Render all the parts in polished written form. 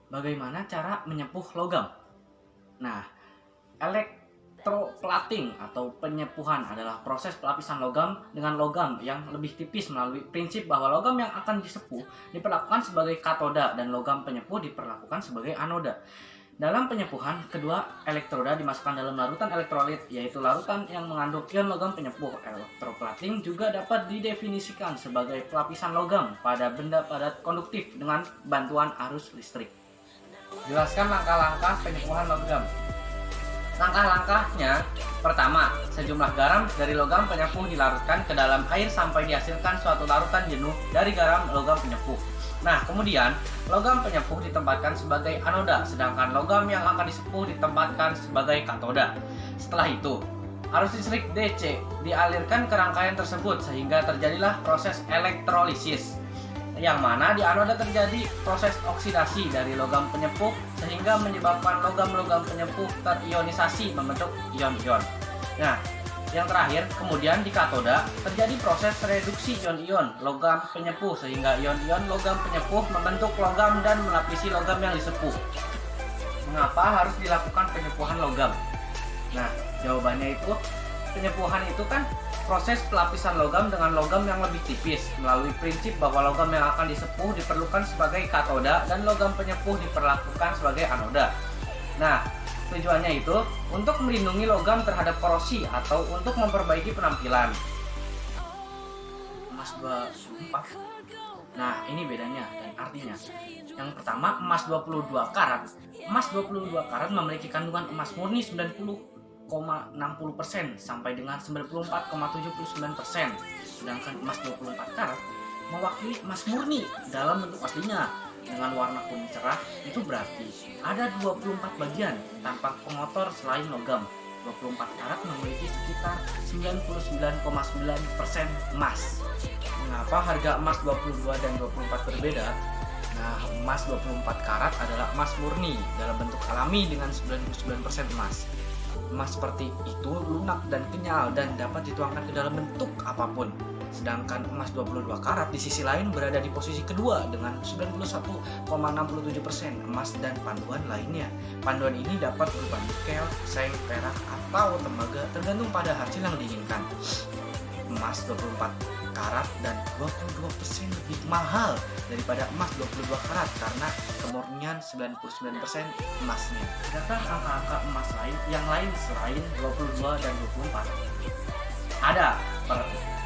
Bagaimana cara menyepuh logam? Nah, elektroplating atau penyepuhan adalah proses pelapisan logam dengan logam yang lebih tipis melalui prinsip bahwa logam yang akan disepuh diperlakukan sebagai katoda dan logam penyepuh diperlakukan sebagai anoda. Dalam penyepuhan, kedua elektroda dimasukkan dalam larutan elektrolit, yaitu larutan yang mengandung ion logam penyepuh. Elektroplating juga dapat didefinisikan sebagai pelapisan logam pada benda padat konduktif dengan bantuan arus listrik. Jelaskan langkah-langkah penyepuhan logam. Langkah-langkahnya, pertama, sejumlah garam dari logam penyepuh dilarutkan ke dalam air sampai dihasilkan suatu larutan jenuh dari garam logam penyepuh. Nah, kemudian logam penyepuh ditempatkan sebagai anoda, sedangkan logam yang akan disepuh ditempatkan sebagai katoda. Setelah itu, arus listrik DC dialirkan ke rangkaian tersebut sehingga terjadilah proses elektrolisis, yang mana di anoda terjadi proses oksidasi dari logam penyepuh sehingga menyebabkan logam-logam penyepuh terionisasi membentuk ion-ion. Nah, yang terakhir, kemudian di katoda terjadi proses reduksi ion-ion logam penyepuh sehingga ion-ion logam penyepuh membentuk logam dan melapisi logam yang disepuh. Mengapa harus dilakukan penyepuhan logam? Nah, jawabannya itu penyepuhan itu kan proses pelapisan logam dengan logam yang lebih tipis melalui prinsip bahwa logam yang akan disepuh diperlukan sebagai katoda dan logam penyepuh diperlakukan sebagai anoda. Nah, tujuannya itu untuk melindungi logam terhadap korosi atau untuk memperbaiki penampilan. Emas 24. Nah, ini bedanya dan artinya. Yang pertama, emas 22 karat. Emas 22 karat memiliki kandungan emas murni 90,60% sampai dengan 94,79%. Sedangkan emas 24 karat mewakili emas murni dalam bentuk aslinya dengan warna kuning cerah. Itu berarti ada 24 bagian tanpa pengotor selain logam. 24 karat memiliki sekitar 99,9% emas. Mengapa harga emas 22 dan 24 berbeda? Nah, emas 24 karat adalah emas murni dalam bentuk alami dengan 99% emas. Emas seperti itu lunak dan kenyal dan dapat dituangkan ke dalam bentuk apapun. Sedangkan emas 22 karat di sisi lain berada di posisi kedua dengan 91,67% emas dan panduan lainnya. Panduan ini dapat berupa nikel, seng, perak, atau tembaga tergantung pada hasil yang diinginkan. Emas 24 karat dan 22% lebih mahal daripada emas 22 karat karena kemurnian 99% emasnya. Adakah angka-angka emas lain yang lain selain 22 dan 24? Ada.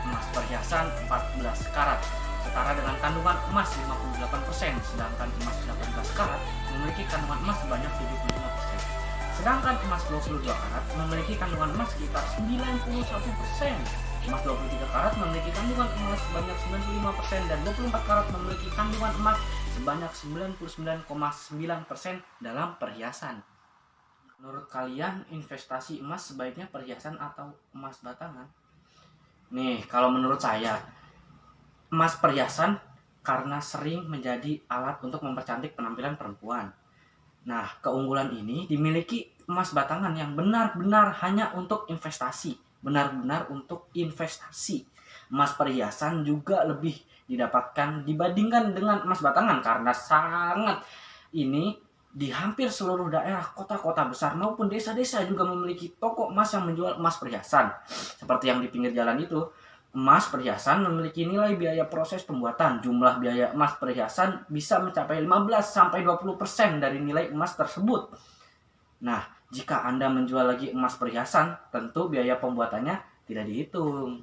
Emas perhiasan 14 karat setara dengan kandungan emas 58%, sedangkan emas 18 karat memiliki kandungan emas sebanyak 75%. Sedangkan emas 22 karat memiliki kandungan emas sekitar 91%. Emas 23 karat memiliki kandungan emas sebanyak 95% dan 24 karat memiliki kandungan emas sebanyak 99,9% dalam perhiasan. Menurut kalian, investasi emas sebaiknya perhiasan atau emas batangan? Nih, kalau menurut saya, emas perhiasan karena sering menjadi alat untuk mempercantik penampilan perempuan. Nah, keunggulan ini dimiliki emas batangan yang benar-benar hanya untuk investasi. Benar-benar untuk investasi. Emas perhiasan juga lebih didapatkan dibandingkan dengan emas batangan karena sangat ini di hampir seluruh daerah, kota-kota besar maupun desa-desa juga memiliki toko emas yang menjual emas perhiasan. Seperti yang di pinggir jalan itu, emas perhiasan memiliki nilai biaya proses pembuatan. Jumlah biaya emas perhiasan bisa mencapai 15-20% dari nilai emas tersebut. Nah, jika Anda menjual lagi emas perhiasan, tentu biaya pembuatannya tidak dihitung.